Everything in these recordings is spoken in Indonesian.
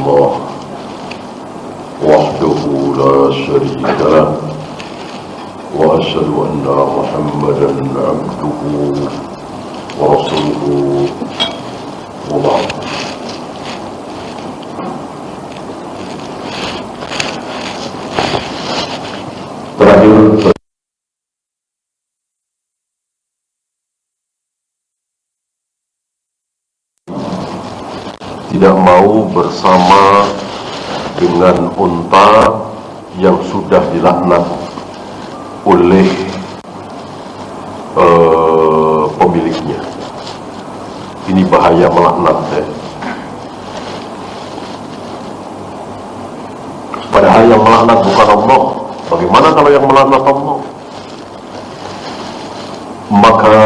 الله وحده لا شريك له وأشهد أن محمدا عبده ورسوله وبعد. Terakhir tidak mau bersama dengan unta yang sudah dilaknat oleh pemiliknya. Ini bahaya melaknat ya. Padahal yang melaknat bukan Allah. Bagaimana kalau yang melaknat Allah? Maka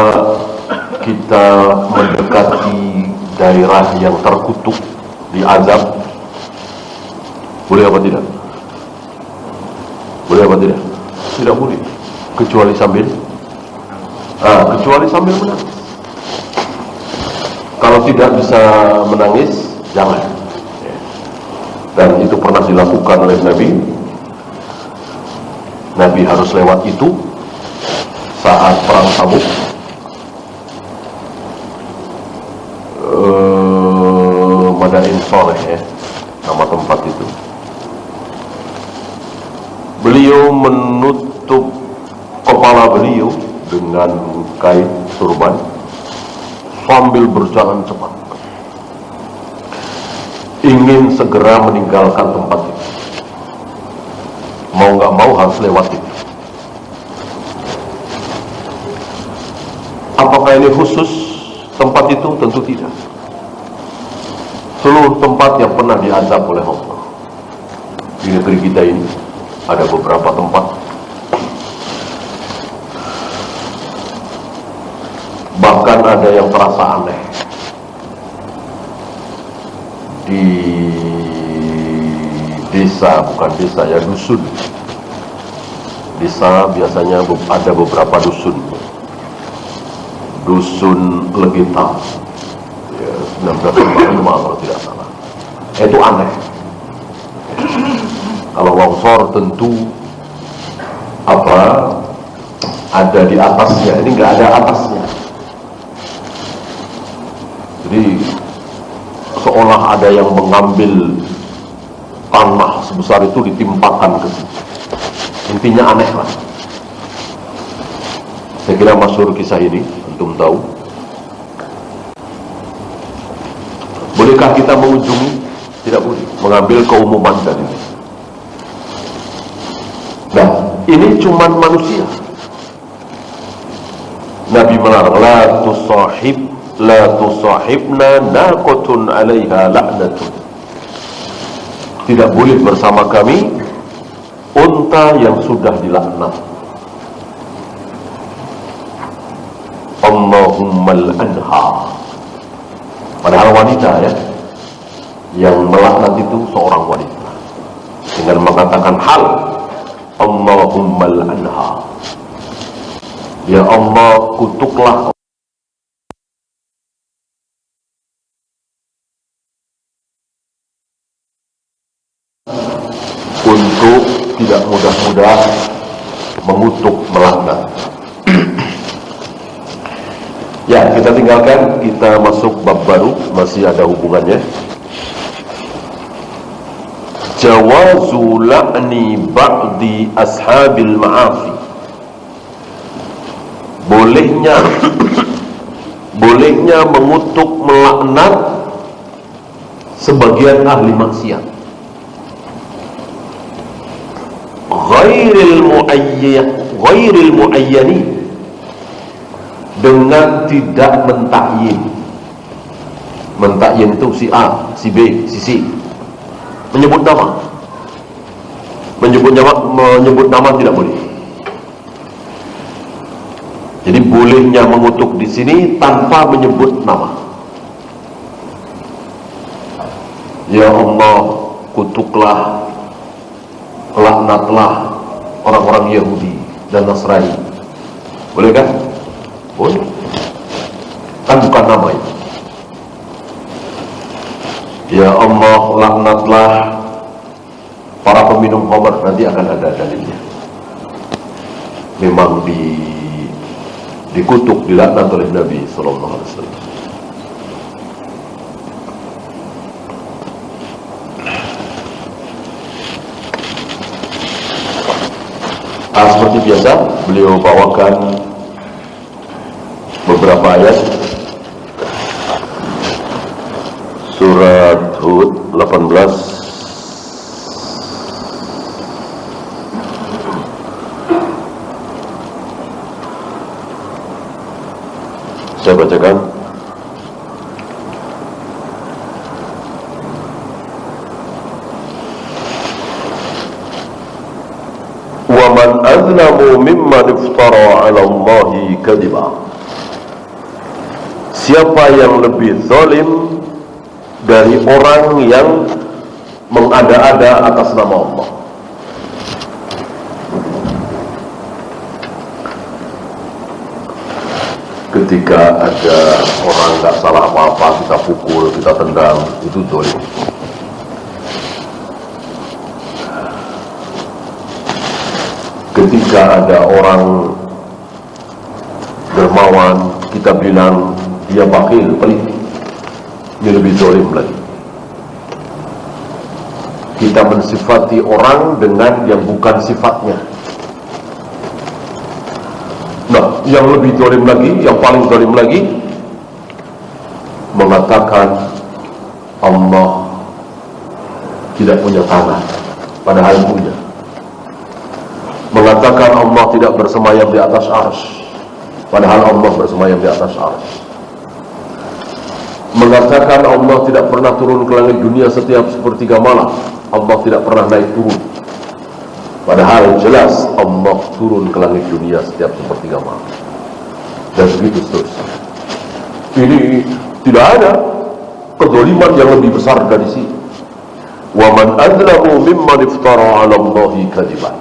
kita mendekati daerah yang terkutuk diazab, boleh apa tidak? Boleh apa tidak? Tidak boleh, kecuali sambil menangis. Kalau tidak bisa menangis, jangan. Dan itu pernah dilakukan oleh Nabi. Nabi harus lewat itu saat perang Tabuk. Madain Soleh ya, nama tempat itu. Beliau menutup kepala beliau dengan kain turban sambil berjalan cepat, ingin segera meninggalkan tempat itu. Mau nggak mau harus lewat itu. Apakah ini khusus tempat itu? Tentu tidak. Seluruh tempat yang pernah diazab oleh Allah di negeri kita ini, ada beberapa tempat. Bahkan ada yang terasa aneh. Di desa, bukan desa ya, dusun. Desa biasanya ada beberapa dusun. Dusun Legita, ya, 1945 kalau tidak salah. Itu aneh. Kalau longsor tentu ada di atasnya, ini nggak ada atasnya. Jadi seolah ada yang mengambil tanah sebesar itu ditimpakan ke situ. Intinya aneh lah. Saya kira masyhur kisah ini, antum tahu. Bolehkah kita mengunjungi? Tidak boleh, mengambil keumuman dari ini. Nah, ini cuman manusia. Nabi melarang, la tusahibna naqatun 'alaiha la'natun. Tidak boleh bersama kami unta yang sudah dilaknat. Allahumma al'anha. Padahal wanita ya, yang melaknat itu seorang wanita dengan mengatakan hal Allahumma al'anha. Ya Allah, kutuklah untuk tidak mudah-mudah mengutuk, melaknat. Ya, kita tinggalkan, kita masuk bab baru, masih ada hubungannya. Jawazu la'ni ba'di ashabil ma'afi. Bolehnya mengutuk, melaknat sebagian ahli maksiat. Ghairil muayyani, dengan tidak mentakyin. Mentakyin itu si A, si B, si C. Menyebut nama. Menyebut nama tidak boleh. Jadi bolehnya mengutuk di sini tanpa menyebut nama. Ya Allah, kutuklah, laknatlah orang-orang Yahudi dan Nasrani. Boleh kan? Boleh. Kan bukan nama itu. Ya Allah, laknatlah para peminum khamr. Nanti akan ada dalilnya. Memang dikutuk, dilaknat oleh Nabi Sallallahu Alaihi Wasallam. Seperti biasa, beliau bawakan beberapa ayat surat Hud 18. Saya bacakan. وَمَنْ أَظْلَمُ مِمَّنِ افْتَرَى عَلَى اللَّهِ كَذِبًا. Siapa yang lebih zalim dari orang yang mengada-ada atas nama Allah? Ketika ada orang nggak salah apa-apa, kita pukul, kita tendang, itu zalim. Ketika ada orang dermawan, kita bilang dia bakhil, pelit, ini lebih zalim lagi. Kita mensifati orang dengan yang bukan sifatnya. Nah, yang lebih zalim lagi, yang paling zalim lagi, mengatakan Allah tidak punya tangan, padahal punya. Mengatakan Allah tidak bersemayam di atas arsy, padahal Allah bersemayam di atas arsy. Mengatakan Allah tidak pernah turun ke langit dunia setiap sepertiga malam, Allah tidak pernah naik turun, padahal jelas Allah turun ke langit dunia setiap sepertiga malam. Dan begitu seterusnya. Ini tidak ada kezaliman yang lebih besar dari sini. Wa man adzlamu mimman iftara 'ala Allahi kadziban.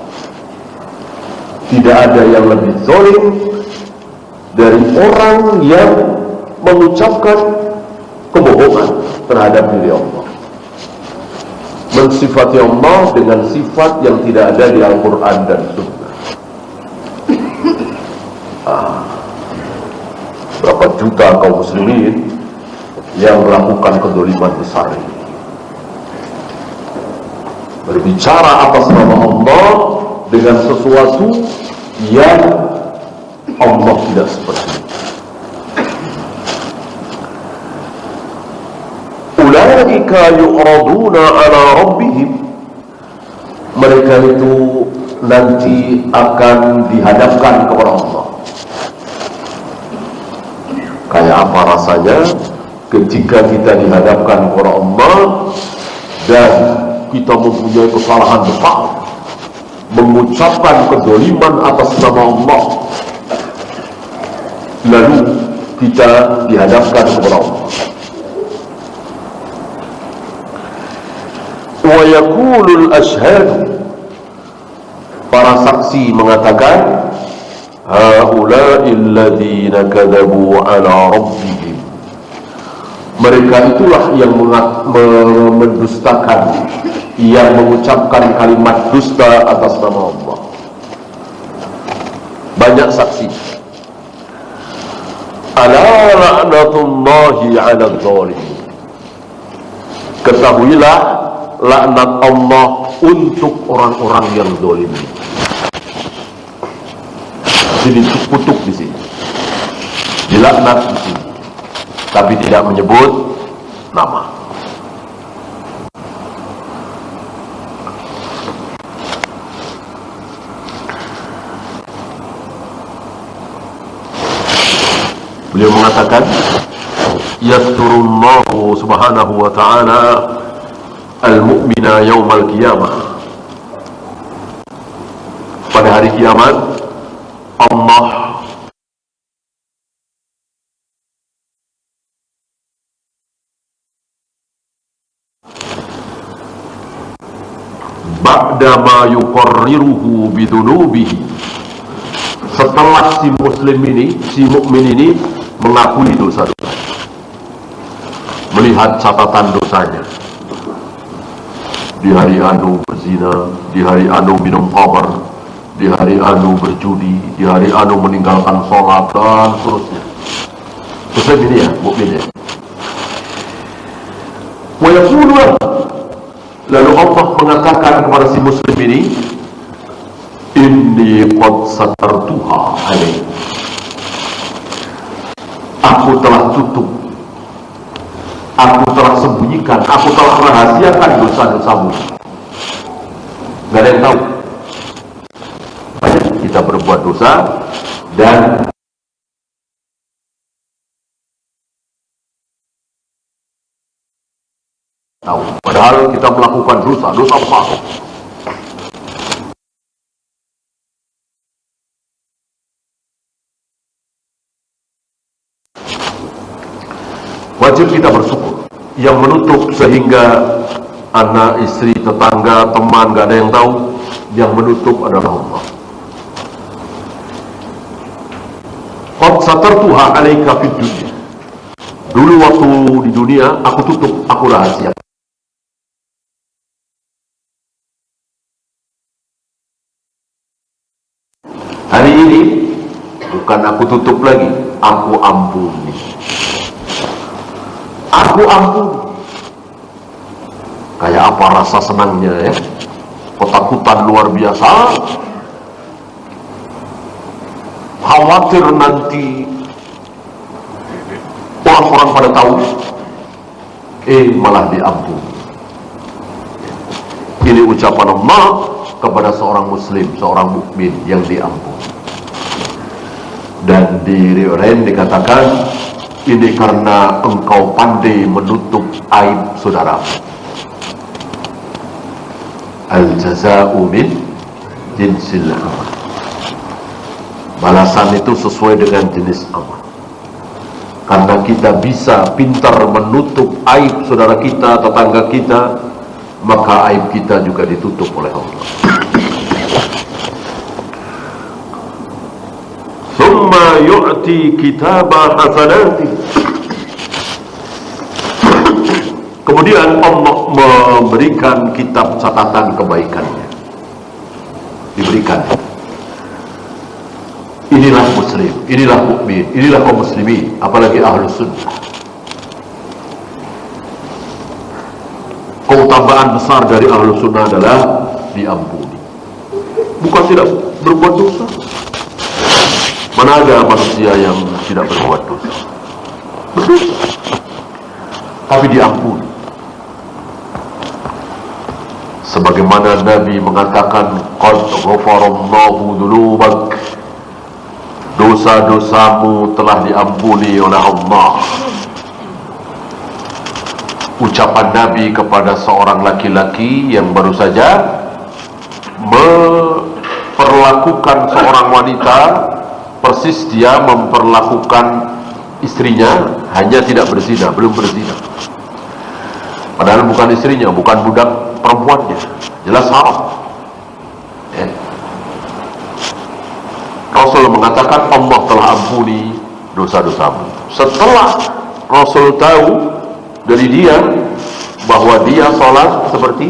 Tidak ada yang lebih zalim dari orang yang mengucapkan kebohongan terhadap diri Allah, mensifati Allah dengan sifat yang tidak ada di Al-Quran dan Sunnah. Berapa juta kaum muslimin yang melakukan kezaliman besar ini, berbicara atas nama Allah dengan sesuatu yang Allah tidak seperti itu. Ulaika yu'raduna ala rabbihim. Mereka itu nanti akan dihadapkan kepada Allah. Kayak apa rasanya ketika kita dihadapkan kepada Allah dan kita mempunyai kesalahan besar, mengucapkan kezaliman atas nama Allah, lalu kita dihadapkan kepada Allah. Wa yaqulul ashhadu, para saksi mengatakan, haula'il ladzina kadzabu ala rabbihim. Mereka itulah yang mendustakan, yang mengucapkan kalimat dusta atas nama Allah. Banyak saksi. Ala la'natullahi 'alal zalimin. Ketahuilah laknat Allah untuk orang-orang yang zalim. Jadi dikutuk di sini, dilaknat di sini, tapi tidak menyebut nama. Beliau mengatakan, yasturullahu subhanahu wa ta'ala al-mu'mina yawmal qiyamah. Pada hari kiamat, Allah ba'dama yuqarriruhu bidunubihi, setelah si muslim ini, si mukmin ini mengakui dosa-dosa, melihat catatan dosanya, di hari anu berzina, di hari anu minum khamar, di hari anu berjudi, di hari anu meninggalkan sholat dan seterusnya. Muslim ini ya, mukmin ya. Wa yaqulu, lalu Allah mengatakan kepada si muslim ini, inni qad satartuha alaik, aku telah tutup, aku telah sembunyikan, aku telah rahasiakan dosa-dosamu. Gak ada yang tahu. Banyak kita berbuat dosa dan tahu, padahal kita melakukan dosa besar. Wajib kita bersyukur. Yang menutup sehingga anak, istri, tetangga, teman gak ada yang tahu, yang menutup adalah Allah. Qad satartuha 'alaika fid dunya. Dulu waktu di dunia aku tutup, aku rahasia. Hari ini bukan aku tutup lagi, aku ampuni. Aku ampuni. Kayak apa rasa senangnya ya? Ketakutan luar biasa. Khawatir nanti orang-orang pada tahu, malah diampuni. Ini ucapan Allah kepada seorang muslim, seorang mukmin yang diampuni. Dan di riwayat lain dikatakan, ini karena engkau pandai menutup aib saudara. Al-jaza'u min jinsil amal. Balasan itu sesuai dengan jenis amal. Karena kita bisa pintar menutup aib saudara kita, tetangga kita, maka aib kita juga ditutup oleh Allah. Thumma yu'ti kitaba hasanati. Kemudian Allah memberikan kitab catatan kebaikannya. Diberikan. Inilah muslim, inilah mukmin, inilah kaum muslimin, apalagi ahlus sunnah. Keutamaan besar dari ahlus sunnah adalah diampuni. Bukan tidak berbuat dosa. Mana ada manusia yang tidak berbuat dosa? Berdosa, tapi diampuni. Sebagaimana Nabi mengatakan, qad ghafarallahu dzunubak, dosa-dosamu telah diampuni oleh Allah. Ucapan Nabi kepada seorang laki-laki yang baru saja memperlakukan seorang wanita persis dia memperlakukan istrinya, hanya tidak berzina, belum berzina. Padahal bukan istrinya, bukan budak perempuannya, jelas haram. Rasul mengatakan Allah telah ampuni dosa-dosamu. Setelah Rasul tahu dari dia bahwa dia sholatnya seperti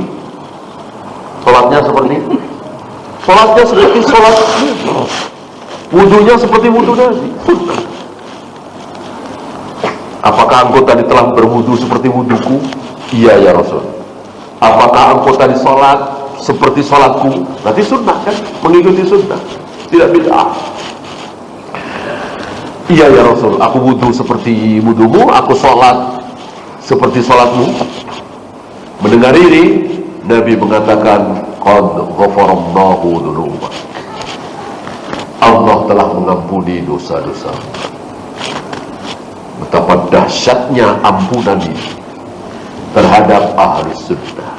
sholat, wudunya seperti wudu Nabi. Apakah engkau tadi telah berwudu seperti wuduku? Iya ya Rasul. Apakah engkau tadi sholat seperti sholatku? Berarti sunnah kan, mengikuti sunnah, tidak bid'ah. Iya ya Rasul, aku wudu seperti wudumu, aku sholat seperti sholatmu. Mendengar ini, Nabi mengatakan, qad ghafarallahu dzunubak, Allah telah mengampuni dosa-dosa. Betapa dahsyatnya ampunan ini terhadap ahli sunnah.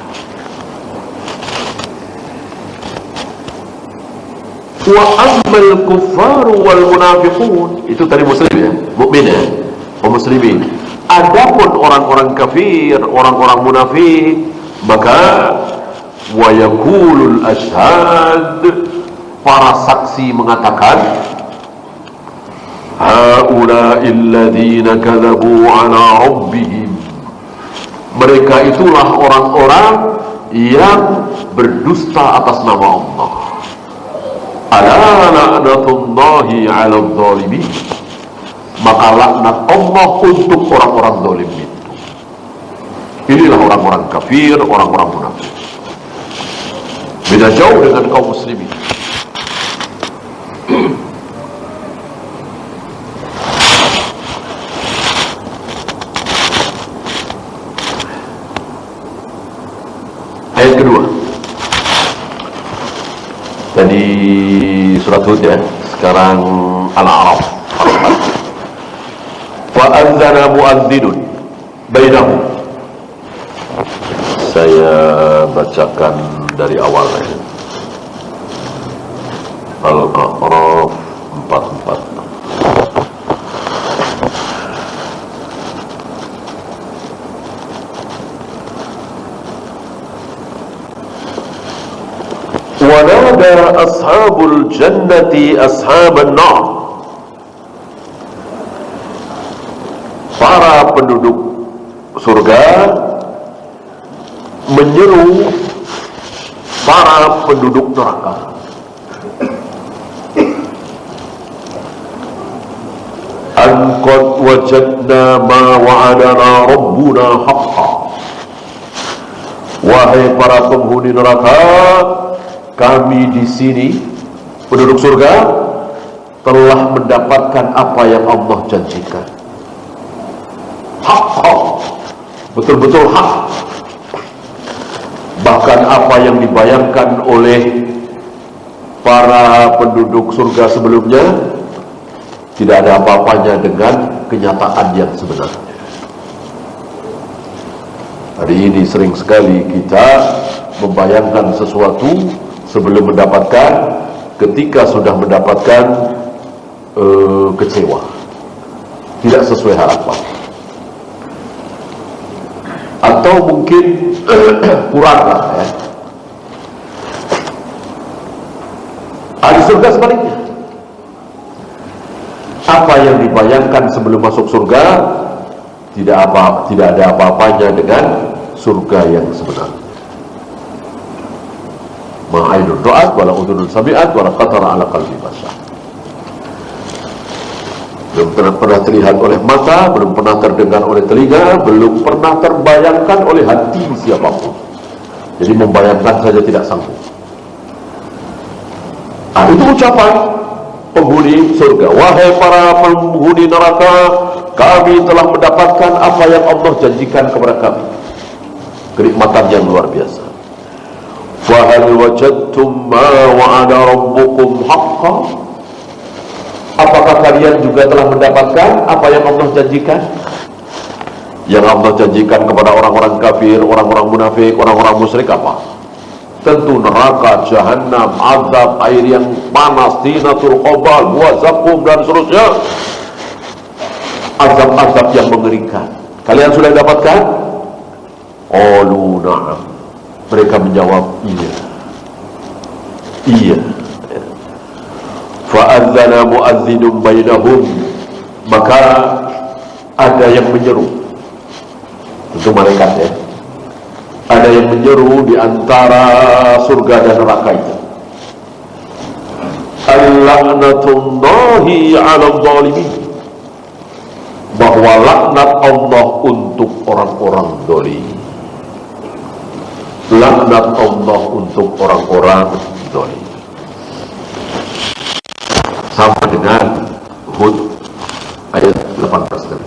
Wa ammal kuffaru wal munafiqun, itu tadi muslim ya, mukmin ya, kaum muslimin. Adapun orang-orang kafir, orang-orang munafik, maka wa yaqulul ashhad, para saksi mengatakan, haula'il ladzina kadzabu ala rabbihim, mereka itulah orang-orang yang berdusta atas nama Allah. Ala la'natullahi 'alal zalimin. Maka laknat Allah untuk orang-orang zalim itu. Inilah orang-orang kafir, orang-orang munafik. Beda jauh dengan kaum muslimin. Ayat kedua. Tadi surat Hud ya, sekarang Al-A'raf. Wa anzana mu'adhdhinun bainahum. Saya bacakan dari awal ya. Al-A'raf 44. Wanada ashabul jannati ashaban nar. Para penduduk surga menyeru para penduduk neraka. An qad wajadna ma wa'adana rabbuna haqqan. Wahai para penghuni neraka, kami di sini penduduk surga telah mendapatkan apa yang Allah janjikan. Hak, betul-betul hak. Bahkan apa yang dibayangkan oleh para penduduk surga sebelumnya tidak ada apa-apanya dengan kenyataan yang sebenarnya. Hari ini sering sekali kita membayangkan sesuatu sebelum mendapatkan, ketika sudah mendapatkan kecewa, tidak sesuai harapan, atau mungkin kurang lah ya. Ahli surga sebaliknya, apa yang dibayangkan sebelum masuk surga tidak ada apa-apanya dengan surga yang sebenarnya. Ma'ainun ra'at wala udhunun sami'at wala qatara ala qalbi bashar. Belum pernah terlihat oleh mata, belum pernah terdengar oleh telinga, belum pernah terbayangkan oleh hati siapapun. Jadi membayangkan saja tidak sanggup. Itu ucapan penghuni surga. Wahai para penghuni neraka, kami telah mendapatkan apa yang Allah janjikan kepada kami. Kenikmatan yang luar biasa. Fahal wajadtum ma wa'ada rabbukum haqqan. Apakah kalian juga telah mendapatkan apa yang Allah janjikan? Yang Allah janjikan kepada orang-orang kafir, orang-orang munafik, orang-orang musyrik apa? Tentu neraka, jahanam, azab, air yang panas, tinatul qabal, buah zakum dan seterusnya. Azab-azab yang mengerikan. Kalian sudah dapatkan? Qalu na'am. Mereka menjawab iya. Iya. Fa'adzana mu'adzinun bainahum. Maka ada yang menyeru. Itu malaikat ya. Ada yang menyeru di antara surga dan neraka itu. Al-la'natullahi 'alal zalimin. Bahwa laknat Allah untuk orang-orang zalim. Laknat Allah untuk orang-orang zalim. Sama dengan Hud ayat 18 tadi.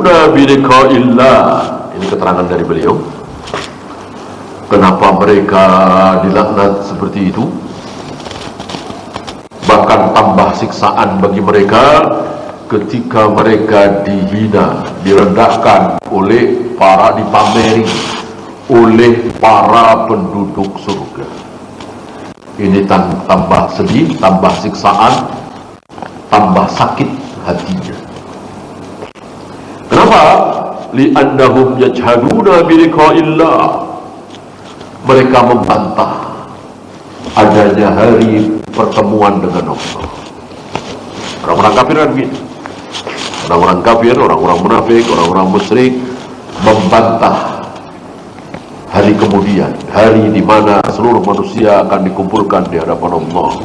Nabi liqa'illah. Ini keterangan dari beliau. Kenapa mereka dilaknat seperti itu? Bahkan tambah siksaan bagi mereka ketika mereka dihina, direndahkan oleh para, dipameri oleh para penduduk surga. Ini tambah sedih, tambah siksaan, tambah sakit hatinya. Kenapa? li'annahum yajhaduna biliqa'illah. Mereka membantah adanya hari pertemuan dengan Allah. Orang-orang kafir kan begitu. Orang-orang kafir, orang-orang munafik, orang-orang musyrik membantah hari kemudian, hari di mana seluruh manusia akan dikumpulkan di hadapan Allah.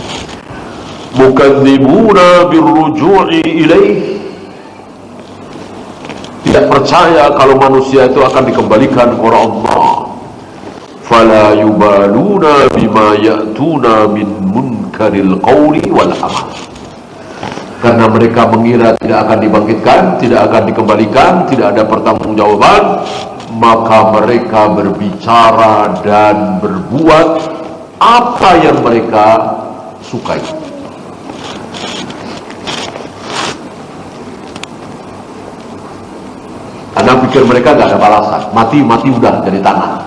Mukadzibuna birruju'i ilaih, tidak percaya kalau manusia itu akan dikembalikan kepada Allah. Fala yubaluna bima ya'tuna min munkaril qawli wal amal, karena mereka mengira tidak akan dibangkitkan, tidak akan dikembalikan, tidak ada pertanggungjawaban, maka mereka berbicara dan berbuat apa yang mereka sukai. Anda pikir mereka gak ada balasan, mati udah jadi tanah.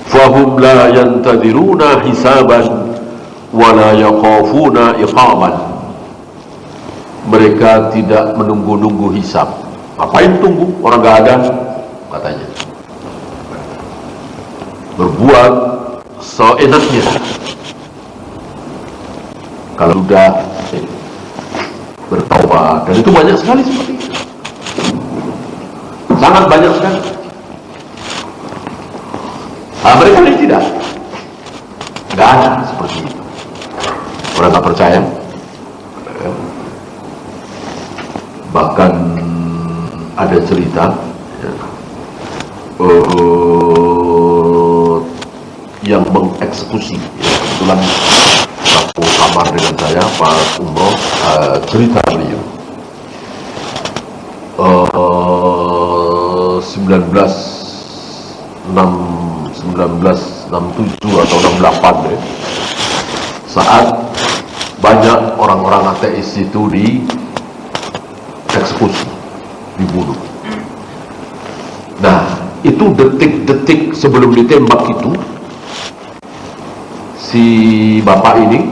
Fahum la yantadiruna hisaban wa la yakhafuna iqaban. Mereka tidak menunggu-nunggu hisab. Ngapain tunggu? Orang gak ada, katanya. Berbuat seenaknya. Kalau sudah bertaubat, dan itu banyak sekali seperti itu. Sangat banyak sekali. Mereka ini tidak. Gak ada seperti itu. Orang gak percaya. Bahkan ada cerita yang mengeksekusi, kebetulan satu kamar dengan saya pas umroh, cerita beliau 1967 atau 68 ya, saat banyak orang-orang ateis itu dieksekusi, dibunuh. Nah, itu detik-detik sebelum ditembak itu, si bapak ini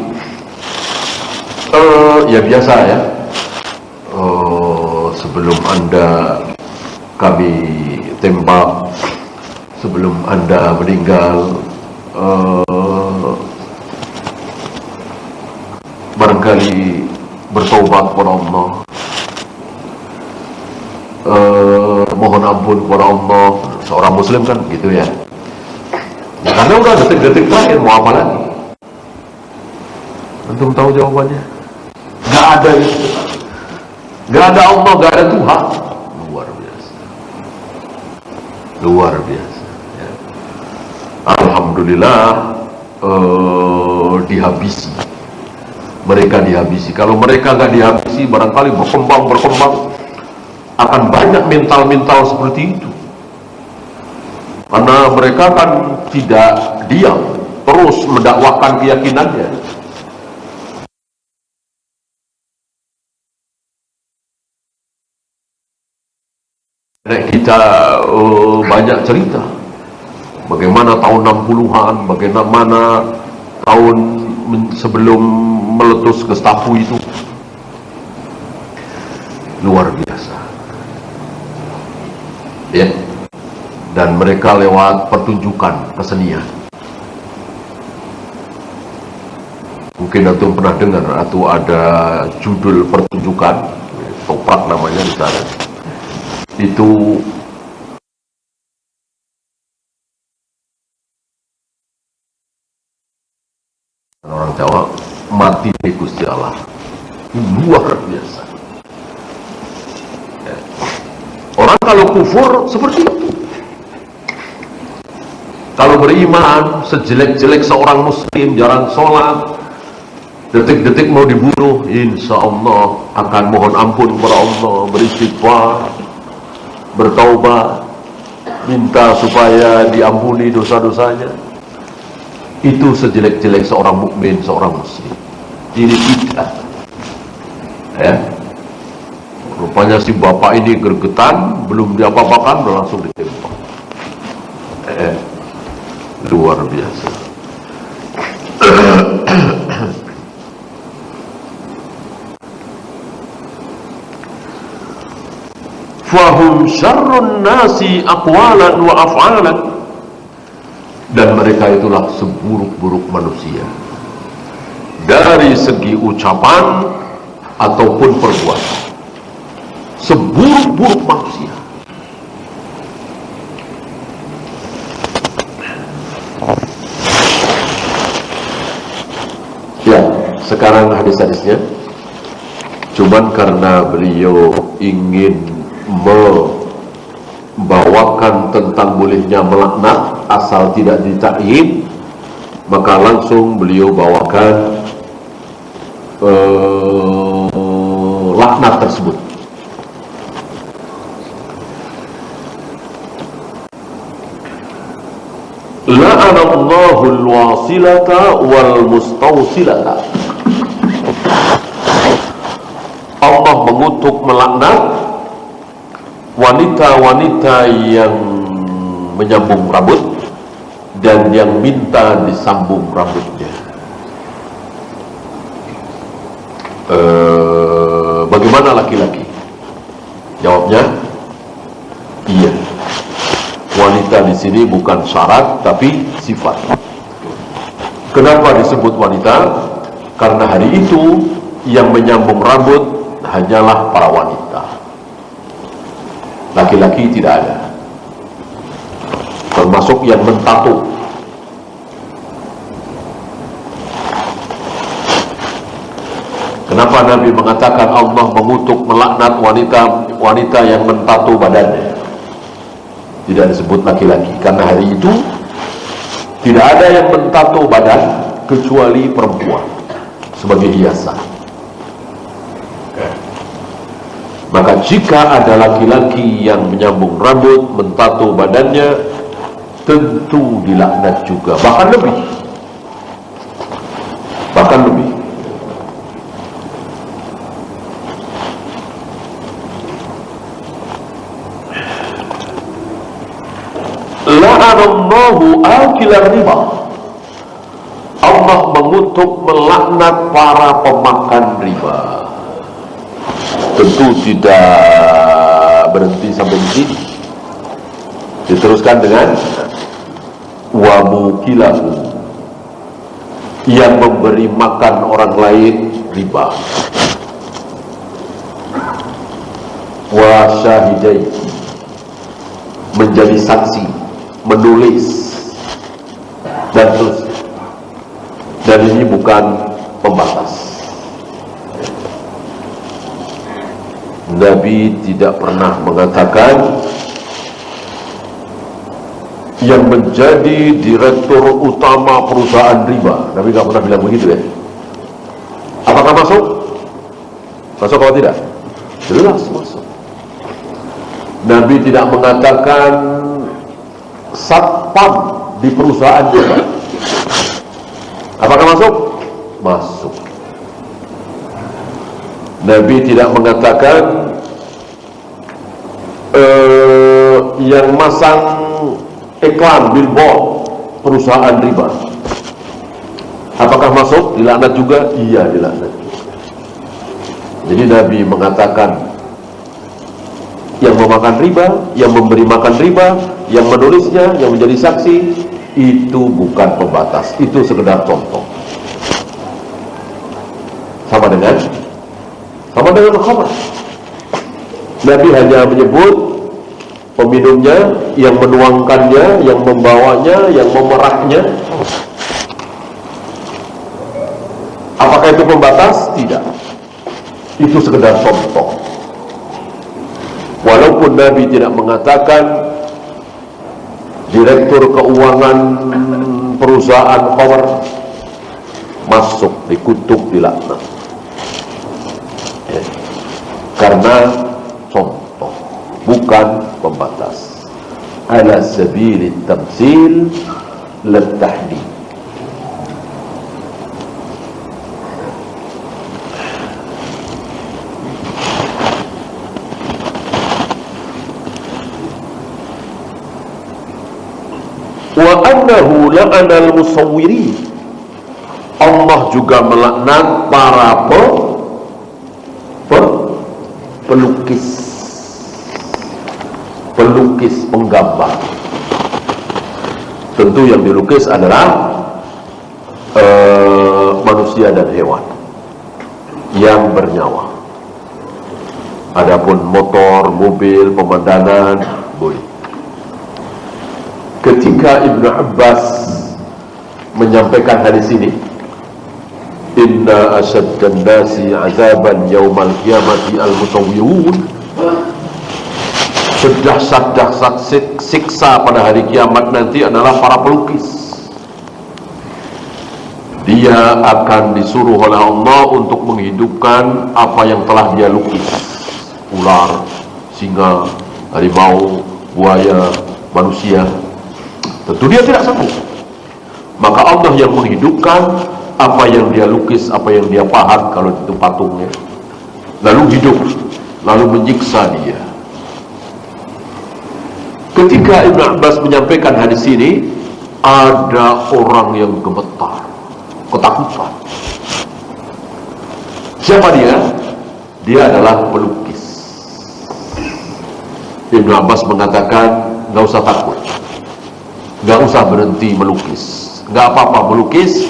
ya biasa ya, sebelum Anda kami tembak, sebelum Anda meninggal, barangkali bertobat kepada Allah, mohon ampun kepada Allah. Seorang muslim kan gitu ya. Ya, karena udah detik-detik terakhir, mau apa lagi? Antum tahu jawabannya? Gak ada itu. Gak ada Allah, gak ada Tuhan. Luar biasa. Luar biasa ya. Alhamdulillah, dihabisi. Mereka dihabisi. Kalau mereka gak dihabisi, barangkali berkembang, akan banyak mental-mental seperti itu. Karena mereka kan tidak diam, terus mendakwakan keyakinannya. Kita banyak cerita bagaimana tahun 60-an, bagaimana tahun sebelum meletus Gestapo itu. Luar biasa ya. Dan mereka lewat pertunjukan kesenian. Mungkin antum pernah dengar atau ada judul pertunjukan, toprak namanya di sana. Itu orang Jawa, mati di Gusti Allah. Luar biasa. Orang kalau kufur seperti itu. Kalau beriman, sejelek-jelek seorang muslim, jarang sholat, detik-detik mau dibunuh, insya Allah akan mohon ampun kepada Allah, beristighfar, bertaubat, minta supaya diampuni dosa-dosanya. Itu sejelek-jelek seorang mukmin, seorang muslim. Ini tidak ya. Rupanya si bapak ini gergetan, belum diapa-apakan, udah langsung ditembak. Luar biasa. fahum syarrun nasi aqwalan wa af'alan, dan mereka itulah seburuk-buruk manusia dari segi ucapan ataupun perbuatan. Seburuk-buruk manusia. Ya, sekarang hadis-hadisnya. Cuman karena beliau ingin membawakan tentang bolehnya melaknat asal tidak ditakyin, maka langsung beliau bawakan laknat tersebut. La'anallahu al-wasilata wal mustawsilata. Allah mengutuk, melaknat wanita-wanita yang menyambung rambut dan yang minta disambung rambutnya. Bagaimana laki-laki? Jawabnya, iya. Wanita di sini bukan syarat tapi sifat. Kenapa disebut wanita? Karena hari itu yang menyambung rambut hanyalah para wanita. Laki-laki tidak ada. Termasuk yang mentato. Kenapa Nabi mengatakan Allah mengutuk, melaknat wanita yang mentato badannya? Tidak disebut laki-laki, karena hari itu tidak ada yang mentato badan kecuali perempuan sebagai hiasan. Maka jika ada laki-laki yang menyambung rambut, mentato badannya, tentu dilaknat juga, bahkan lebih. La'anallahu akilar riba. Allah mengutuk, melaknat para pemakan riba. Tentu tidak berhenti sampai di sini. Diteruskan dengan wa mukilahu, yang memberi makan orang lain riba, wa syahidai, menjadi saksi, menulis, dan terus. Dan ini bukan pembatas. Nabi tidak pernah mengatakan yang menjadi direktur utama perusahaan riba. Nabi tidak pernah bilang begitu, ya. Apakah masuk? Masuk atau tidak? Jelas masuk. Nabi tidak mengatakan satpam di perusahaan riba. Apakah masuk? Masuk. Nabi tidak mengatakan yang masang iklan billboard perusahaan riba. Apakah masuk? Dilaknat juga? Iya, dilaknat. Jadi Nabi mengatakan yang memakan riba, yang memberi makan riba, yang menulisnya, yang menjadi saksi, itu bukan pembatas, itu sekedar contoh. Sama dengan khamr. Nabi hanya menyebut peminumnya, yang menuangkannya, yang membawanya, yang memerahnya. Apakah itu pembatas? Tidak. Itu sekedar contoh. Walaupun Nabi tidak mengatakan direktur keuangan perusahaan khamr masuk, dikutuk, dilaknat. Ya. Karena contoh, bukan pembatas. Ala sabilit tamtsil lat tahdid. Wa annahu la'anal musawwirin. Allah juga melaknat para pelukis. pelukis, penggambar. Tentu yang dilukis adalah manusia dan hewan yang bernyawa. Adapun motor, mobil, pemandangan boleh. Ketika Ibnu Abbas menyampaikan hadis ini, inna asyaddan nasi azaban yaumal qiyamati al-mutawwirun, sedahsyat siksa pada hari kiamat nanti adalah para pelukis. Dia akan disuruh oleh Allah untuk menghidupkan apa yang telah dia lukis. Ular, singa, harimau, buaya, manusia. Tentu dia tidak sanggup. Maka Allah yang menghidupkan apa yang dia lukis, apa yang dia pahat kalau itu patungnya. Lalu hidup, lalu menyiksa dia. Ketika Ibnu Abbas menyampaikan hadis ini, ada orang yang gemetar, ketakutan. Siapa dia? Dia adalah pelukis. Ibnu Abbas mengatakan, nggak usah takut, nggak usah berhenti melukis, nggak apa-apa melukis,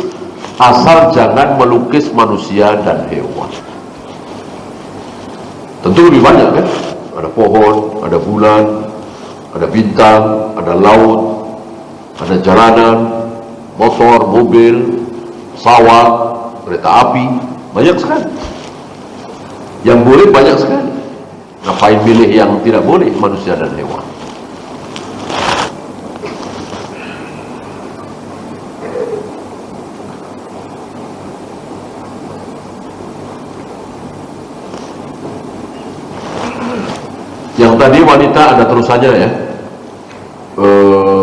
asal jangan melukis manusia dan hewan. Tentu lebih banyak kan? Ada pohon, ada bulan, ada bintang, ada laut, ada jalanan, motor, mobil, pesawat, kereta api, banyak sekali. Yang boleh banyak sekali. Ngapain pilih yang tidak boleh, manusia dan hewan? Yang tadi wanita ada terusannya ya,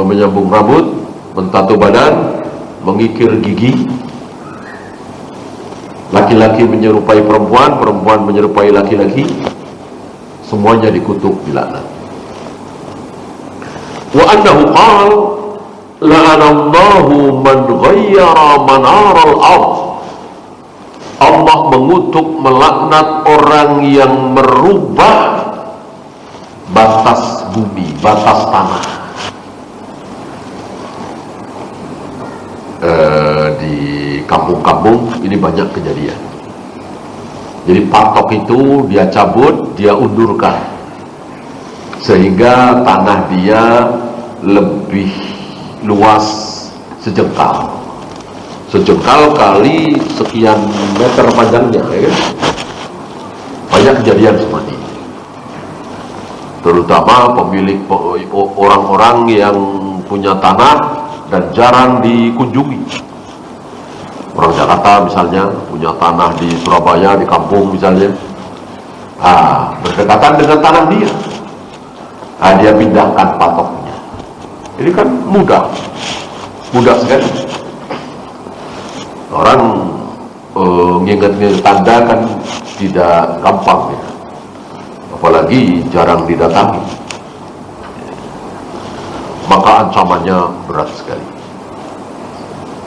menyambung rambut, mentato badan, mengikir gigi. Laki-laki menyerupai perempuan, perempuan menyerupai laki-laki. Semuanya dikutuk, dilaknat. Wa annahu qala la'anallahu man ghayyara manaral ardh. Allah mengutuk, melaknat orang yang merubah batas bumi, batas tanah. Di kampung-kampung ini banyak kejadian. Jadi patok itu dia cabut, dia undurkan, sehingga tanah dia lebih luas sejengkal. Sejengkal kali sekian meter panjangnya, ya kan? Banyak kejadian seperti ini. Terutama pemilik orang-orang yang punya tanah dan jarang dikunjungi. Orang Jakarta misalnya punya tanah di Surabaya, di kampung misalnya, berdekatan dengan tanah dia, dia pindahkan patoknya. Ini kan mudah sekali. Orang nginget-nginget tanda kan tidak gampang ya, apalagi jarang didatangi. Maka ancamannya berat sekali.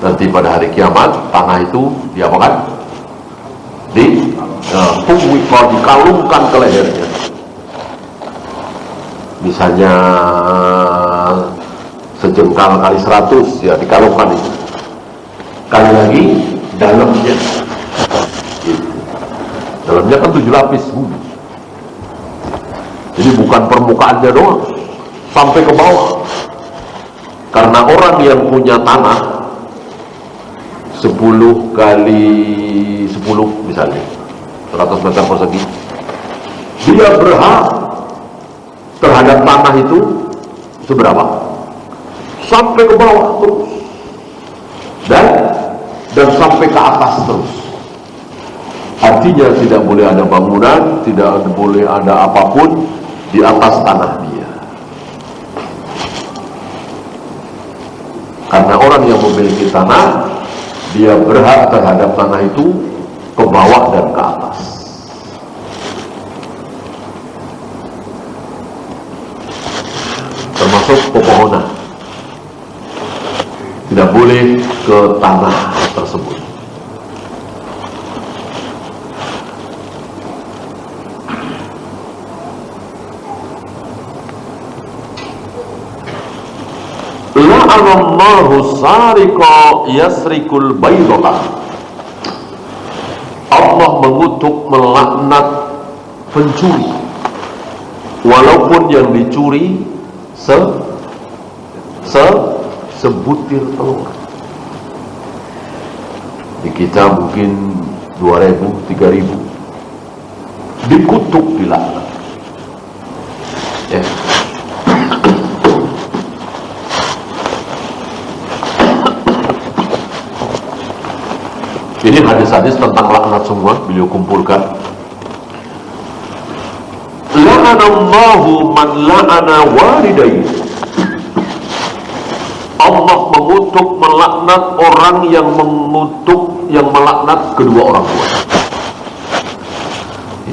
Nanti pada hari kiamat tanah itu diapakan? Dikalungkan ke lehernya. Misalnya sejengkal kali 100, ya dikalungkan itu. Kali lagi dalamnya. Dalamnya kan 7 lapis bumi. Jadi bukan permukaannya doang, sampai ke bawah. Karena orang yang punya tanah 10 kali 10 misalnya 100 meter persegi, dia berhak terhadap tanah itu seberapa? Sampai ke bawah terus, dan sampai ke atas terus. Artinya tidak boleh ada bangunan, tidak boleh ada apapun di atas tanah dia. Karena orang yang memiliki tanah, dia berhak terhadap tanah itu ke bawah dan ke atas. Termasuk pepohonan, tidak boleh ke tanah tersebut. La'anallahu sariqa yasrikul baydata. Allah mengutuk, melaknat pencuri walaupun yang dicuri sebutir telur. Di kita mungkin 2.000, 3.000, dikutuk, dilaknat. Ya. Ini hadis-hadis tentang laknat semua beliau kumpulkan. La'anallahu man la'ana walidayhi. Allah mengutuk, melaknat orang yang mengutuk, yang melaknat kedua orang tua.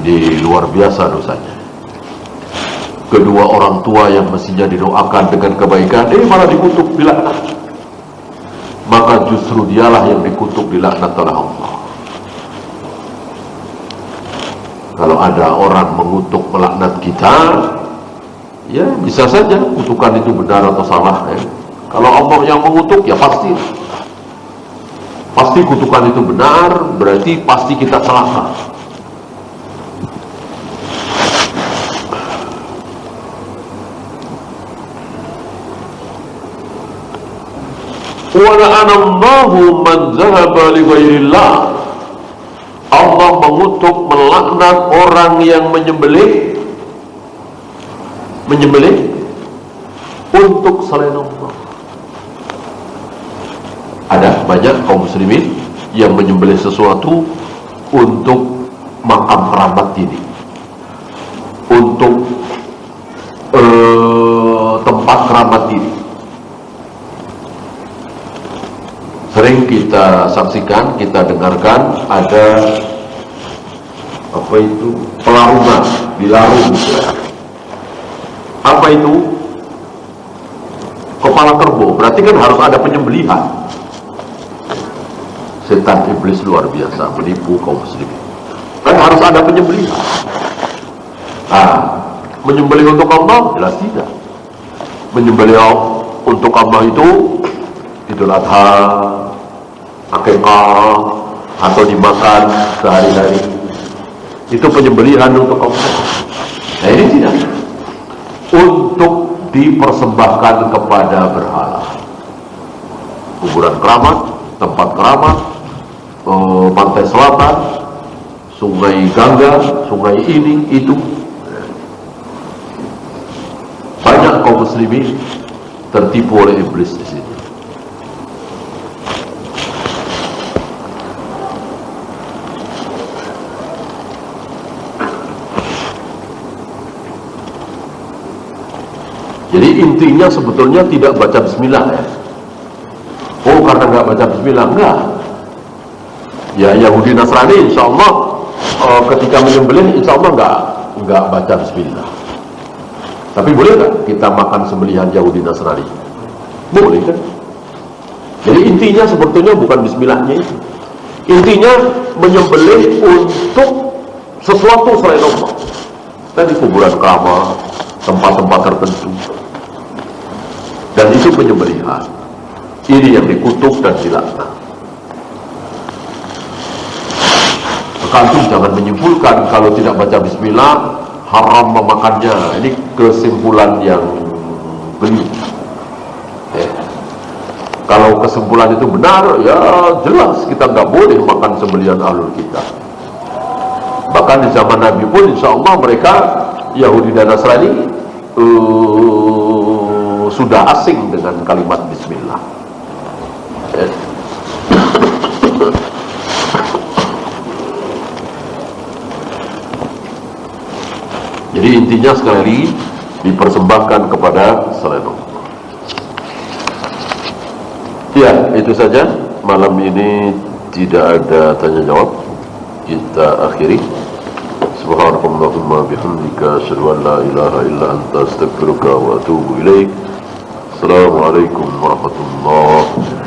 Ini luar biasa dosanya. Kedua orang tua yang mestinya didoakan dengan kebaikan, malah dikutuk, dilaknat. Maka justru dialah yang dikutuk, dilaknat oleh Allah. Kalau ada orang mengutuk, melaknat kita, ya bisa saja kutukan itu benar atau salah, ya. Kalau Allah yang mengutuk, ya pasti kutukan itu benar, berarti pasti kita celaka. Wa la'anallahu man zahaba li ghairillah. Allah mengutuk, melaknat orang yang menyembelih untuk selain Allah. Ada banyak kaum muslimin yang menyembelih sesuatu untuk makam kerabat ini, untuk tempat kerabat ini. Sering kita saksikan, kita dengarkan ada apa itu, pelarungan, dilarung. Apa itu? Kepala kerbau. Berarti kan harus ada penyembelihan. Setan iblis luar biasa menipu kaum muslimin. Kan harus ada penyembelihan. Menyembelih untuk Allah? Jelas tidak. Menyembelih untuk Allah itu Idul Adha, akikah, atau dimakan sehari-hari, itu penyembelihan untuk Allah. Nah ini tidak. Untuk dipersembahkan kepada berhala, kuburan keramat, tempat keramat, pantai selatan, sungai Gangga, sungai ini, itu. Banyak kaum muslimin tertipu oleh iblis di sini. Jadi intinya sebetulnya tidak baca bismillah, ya. Oh, karena nggak baca bismillah, enggak. Ya Yahudi Nasrani insya Allah ketika menyembelih insya Allah nggak baca bismillah. Tapi boleh nggak kita makan sembelihan Yahudi Nasrani? Boleh kan? Jadi intinya sebetulnya bukan bismillahnya itu. Intinya menyembelih untuk sesuatu selain Allah. Tadi kuburan keramat, tempat-tempat tertentu. Dan itu penyembelihan. Ini yang dikutuk dan dilaknat. Maka jangan menyimpulkan kalau tidak baca bismillah haram memakannya. Ini kesimpulan yang benar. Kalau kesimpulan itu benar, ya jelas kita nggak boleh makan sembelihan ahlul kitab. Bahkan di zaman Nabi pun insya Allah mereka Yahudi dan Nasrani sudah asing dengan kalimat bismillah. Jadi intinya sekali lagi dipersembahkan kepada selain Allah. Ya, itu saja. Malam ini tidak ada tanya jawab. Kita akhiri. Subhanallahumma bihamdika asyhadu an la ilaha illa anta astaghfiruka wa atubu ilaik. Assalamualaikum warahmatullahi wabarakatuh.